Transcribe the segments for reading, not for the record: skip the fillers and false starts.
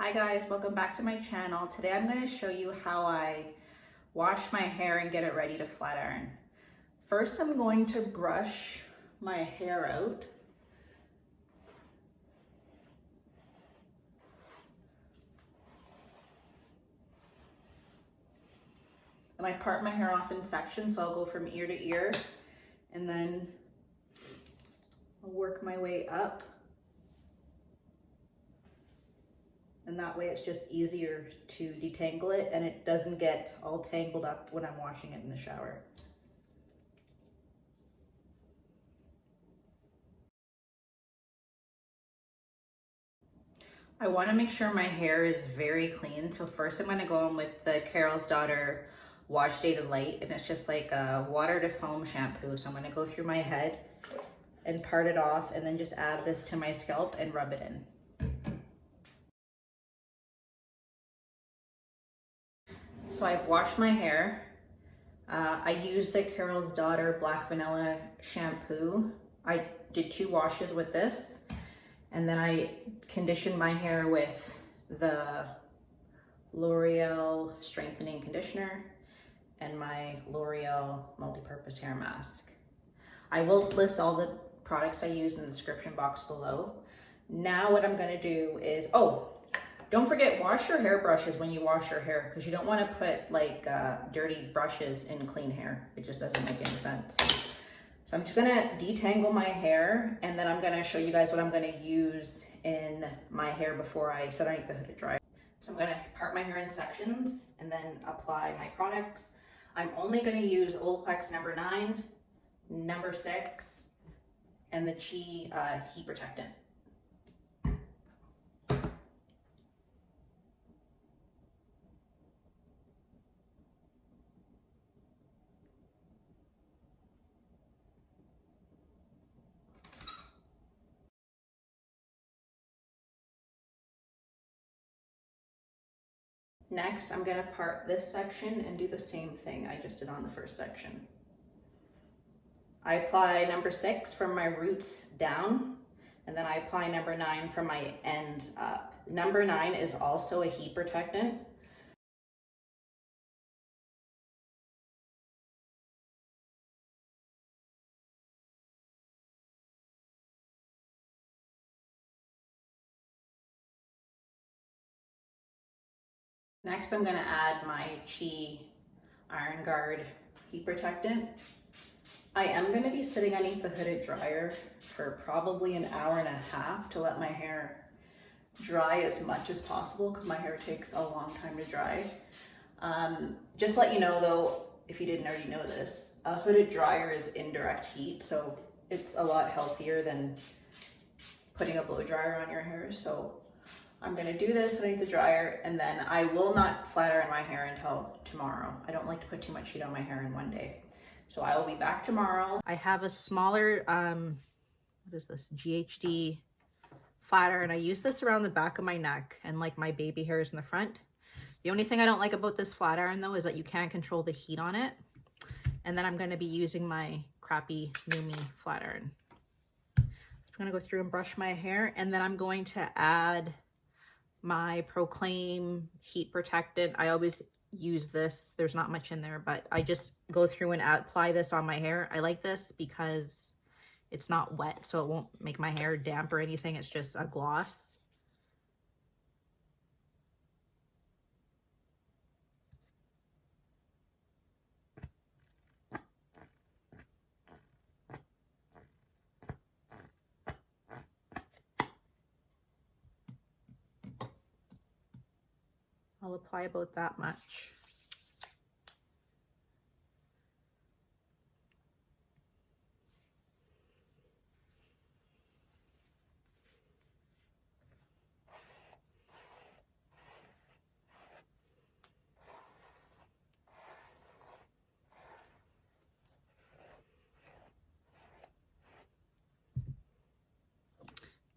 Hi guys, welcome back to my channel. Today I'm going to show you how I wash my hair and get it ready to flat iron. First I'm going to brush my hair out. And I part my hair off in sections, so I'll go from ear to ear and then I'll work my way up. And that way it's just easier to detangle it and it doesn't get all tangled up when I'm washing it in the shower. I want to make sure my hair is very clean. So first I'm going to go in with the Carol's Daughter Wash Day to Light, and it's just like a water to foam shampoo. So I'm going to go through my head and part it off and then just add this to my scalp and rub it in. So I've washed my hair. I used the Carol's Daughter Black Vanilla shampoo. I did 2 washes with this, and then I conditioned my hair with the Loreal Strengthening Conditioner and my L'Oreal Multi-Purpose Hair Mask. I will list all the products I use in the description box below. Now what I'm gonna do is, don't forget, wash your hair brushes when you wash your hair, because you don't want to put like dirty brushes in clean hair. It just doesn't make any sense. So I'm just gonna detangle my hair, and then I'm gonna show you guys what I'm gonna use in my hair before I set underneath the hooded dryer. So I'm gonna part my hair in sections and then apply my products. I'm only gonna use Olaplex number 9, number 6, and the Chi Heat Protectant. Next, I'm gonna part this section and do the same thing I just did on the first section. I apply number 6 from my roots down, and then I apply number 9 from my ends up. Number 9 is also a heat protectant. Next, I'm gonna add my Chi Iron Guard heat protectant. I am gonna be sitting underneath the hooded dryer for probably an hour and a half to let my hair dry as much as possible, because my hair takes a long time to dry. Just to let you know though, if you didn't already know this, a hooded dryer is indirect heat, so it's a lot healthier than putting a blow dryer on your hair. So I'm gonna do this underneath the dryer, and then I will not flat iron my hair until tomorrow. I don't like to put too much heat on my hair in one day. So I will be back tomorrow. I have a smaller, what is this, GHD flat iron. I use this around the back of my neck and like my baby hairs in the front. The only thing I don't like about this flat iron though is that you can't control the heat on it. And then I'm gonna be using my crappy Numi flat iron. I'm gonna go through and brush my hair, and then I'm going to add my Proclaim heat protectant. I always use this. There's not much in there, but I just go through and apply this on my hair. I like this because it's not wet, so it won't make my hair damp or anything. It's just a gloss. I'll apply about that much.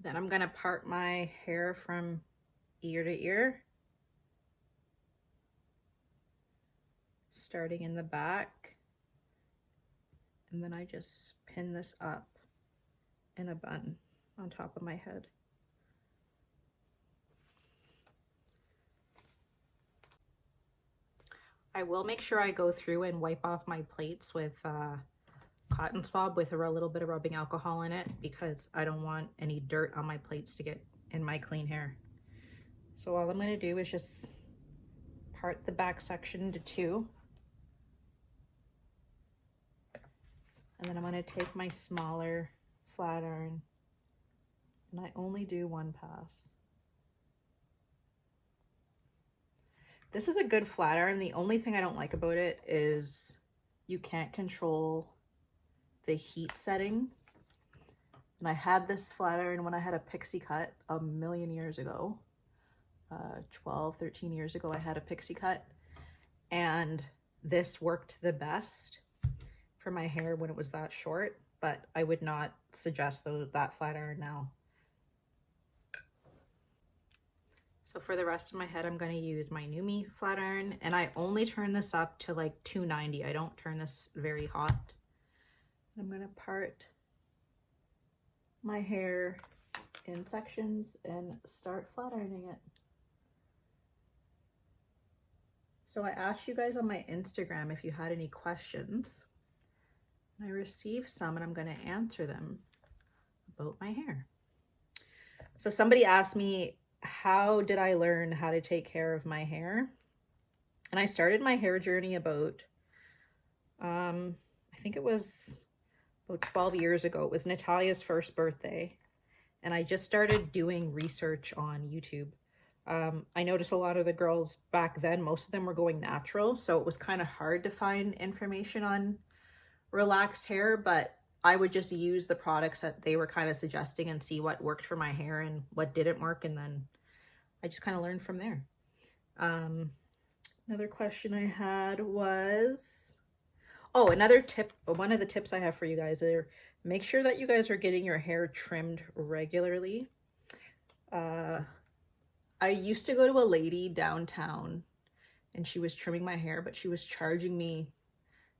Then I'm gonna part my hair from ear to ear, starting in the back, and then I just pin this up in a bun on top of my head. I will make sure I go through and wipe off my plates with cotton swab with a little bit of rubbing alcohol in it, because I don't want any dirt on my plates to get in my clean hair. So all I'm going to do is just part the back section into two. And then I'm going to take my smaller flat iron, and I only do one pass. This is a good flat iron. The only thing I don't like about it is you can't control the heat setting. And I had this flat iron when I had a pixie cut a million years ago. 12, 13 years ago, I had a pixie cut. And this worked the best for my hair when it was that short. But I would not suggest that flat iron now. So for the rest of my head, I'm going to use my Numi flat iron, and I only turn this up to like 290. I don't turn this very hot. I'm going to part my hair in sections and start flat ironing it. So I asked you guys on my Instagram if you had any questions. I received some, and I'm going to answer them about my hair. So somebody asked me, how did I learn how to take care of my hair? And I started my hair journey about, I think it was about 12 years ago. It was Natalia's first birthday. And I just started doing research on YouTube. I noticed a lot of the girls back then, most of them were going natural. So it was kind of hard to find information on relaxed hair, but I would just use the products that they were kind of suggesting and see what worked for my hair and what didn't work. And then I just kind of learned from there. Another question I had was, oh, another tip. One of the tips I have for you guys are make sure that you guys are getting your hair trimmed regularly. I used to go to a lady downtown and she was trimming my hair, but she was charging me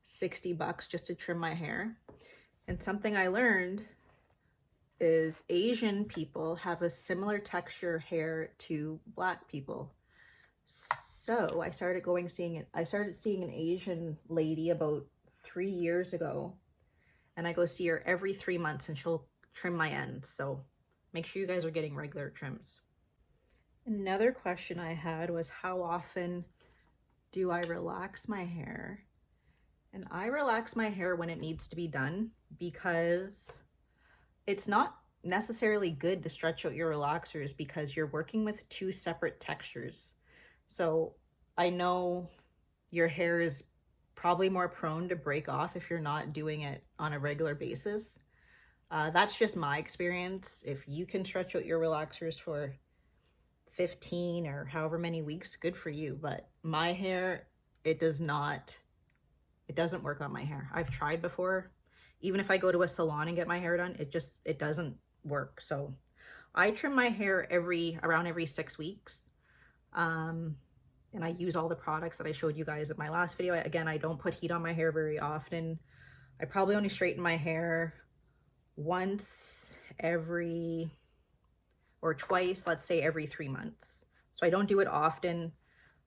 $60 just to trim my hair. And something I learned is Asian people have a similar texture hair to Black people. So I started seeing an Asian lady about 3 years ago, and I go see her every 3 months and she'll trim my ends. So make sure you guys are getting regular trims. Another question I had was, how often do I relax my hair? And I relax my hair when it needs to be done, because it's not necessarily good to stretch out your relaxers because you're working with two separate textures. So I know your hair is probably more prone to break off if you're not doing it on a regular basis. That's just my experience. If you can stretch out your relaxers for 15 or however many weeks, good for you. But my hair, it doesn't work on my hair. I've tried before. Even if I go to a salon and get my hair done, it doesn't work. So I trim my hair around every 6 weeks. And I use all the products that I showed you guys in my last video. Again, I don't put heat on my hair very often. I probably only straighten my hair once or twice, let's say every 3 months. So I don't do it often.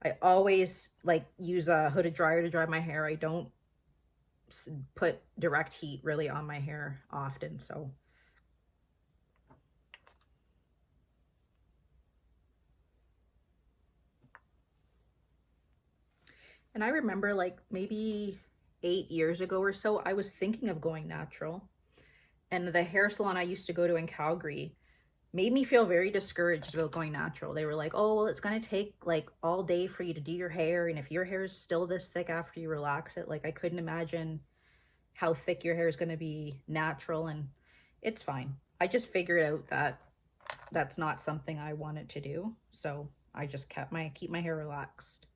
I always use a hooded dryer to dry my hair. I don't put direct heat really on my hair often. So and I remember maybe 8 years ago or so, I was thinking of going natural, and the hair salon I used to go to in Calgary made me feel very discouraged about going natural. They were like, oh, well, it's going to take all day for you to do your hair. And if your hair is still this thick after you relax it, I couldn't imagine how thick your hair is going to be natural. And it's fine. I just figured out that that's not something I wanted to do. So I just keep my hair relaxed.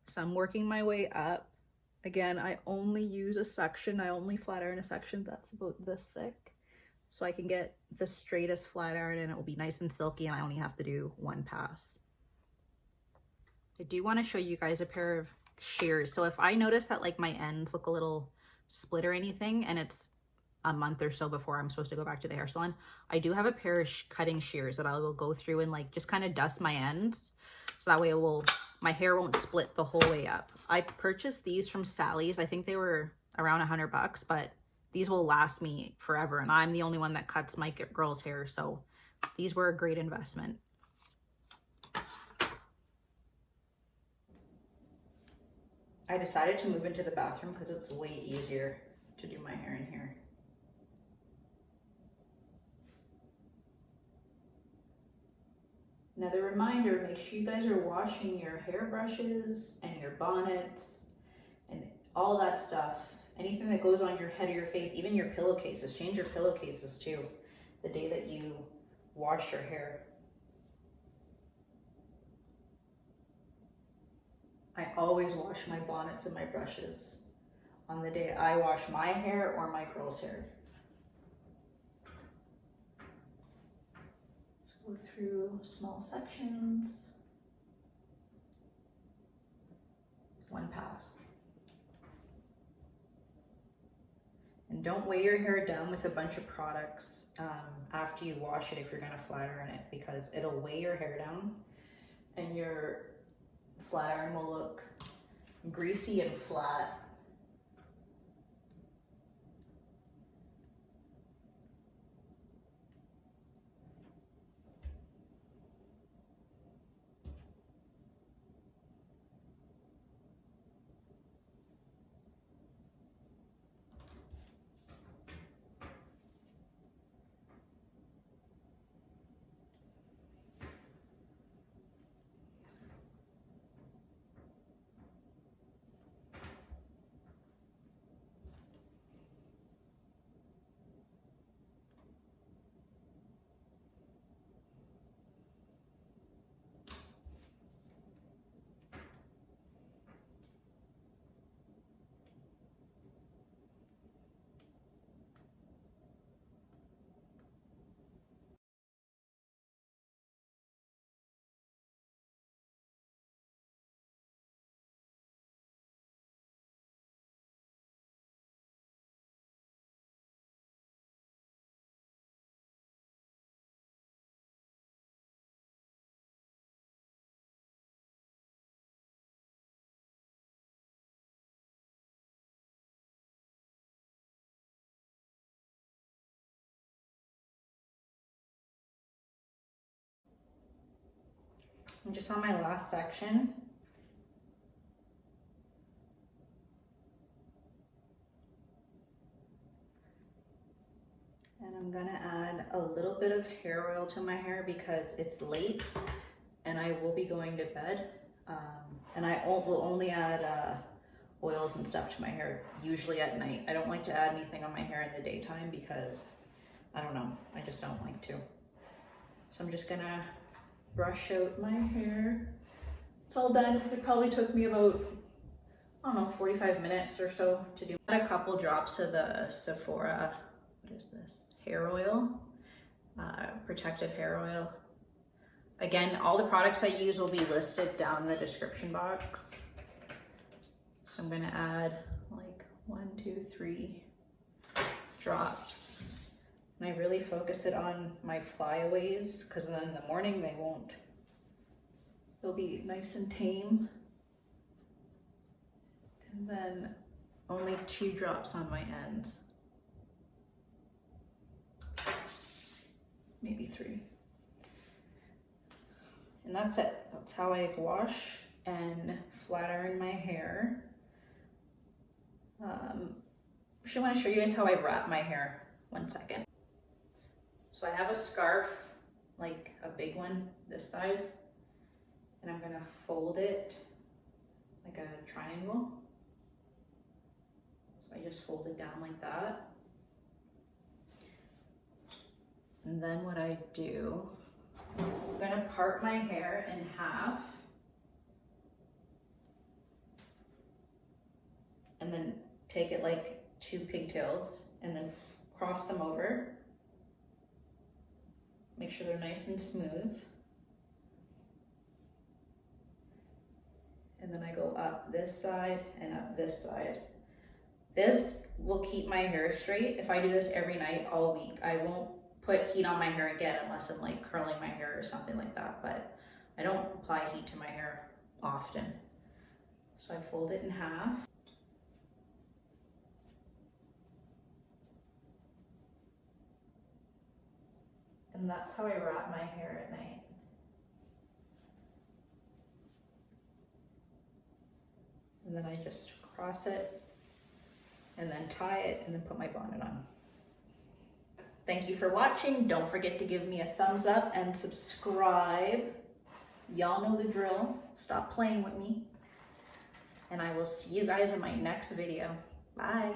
So I'm working my way up. Again, I only use a section. I only flat iron a section that's about this thick, so I can get the straightest flat iron and it will be nice and silky, and I only have to do one pass. I do want to show you guys a pair of shears. So if I notice that my ends look a little split or anything, and it's a month or so before I'm supposed to go back to the hair salon. I do have a pair of cutting shears that I will go through and like just kind of dust my ends. So that way it will, my hair won't split the whole way up. I purchased these from Sally's. I think they were around $100, but these will last me forever. And I'm the only one that cuts my girl's hair. So these were a great investment. I decided to move into the bathroom because it's way easier to do my hair in here. Another reminder, make sure you guys are washing your hairbrushes and your bonnets and all that stuff. Anything that goes on your head or your face, even your pillowcases. Change your pillowcases too the day that you wash your hair. I always wash my bonnets and my brushes on the day I wash my hair or my girl's hair. Just go through small sections. One pass. And don't weigh your hair down with a bunch of products after you wash it if you're gonna flat iron it, because it'll weigh your hair down and your flat iron will look greasy and flat. I'm just on my last section. And I'm gonna add a little bit of hair oil to my hair because it's late and I will be going to bed. And I will only add oils and stuff to my hair usually at night. I don't like to add anything on my hair in the daytime because, I don't know, I just don't like to. So I'm just gonna brush out my hair. It's all done. It probably took me about, I don't know, 45 minutes or so to do. Add a couple drops of the Sephora, what is this? Hair oil, protective hair oil. Again, all the products I use will be listed down in the description box. So I'm gonna add like 1, 2, 3 drops. And I really focus it on my flyaways because then in the morning they won't. They'll be nice and tame. And then only 2 drops on my ends. Maybe 3. And that's it. That's how I wash and flat iron my hair. I actually want to show you guys how I wrap my hair. 1 second. So I have a scarf, like a big one this size, and I'm gonna fold it like a triangle. So I just fold it down like that. And then what I do, I'm gonna part my hair in half and then take it like 2 pigtails and then cross them over. Make sure they're nice and smooth. And then I go up this side and up this side. This will keep my hair straight. If I do this every night all week, I won't put heat on my hair again unless I'm like curling my hair or something like that, but I don't apply heat to my hair often. So I fold it in half. And that's how I wrap my hair at night. And then I just cross it and then tie it and then put my bonnet on. Thank you for watching. Don't forget to give me a thumbs up and subscribe. Y'all know the drill. Stop playing with me. And I will see you guys in my next video. Bye.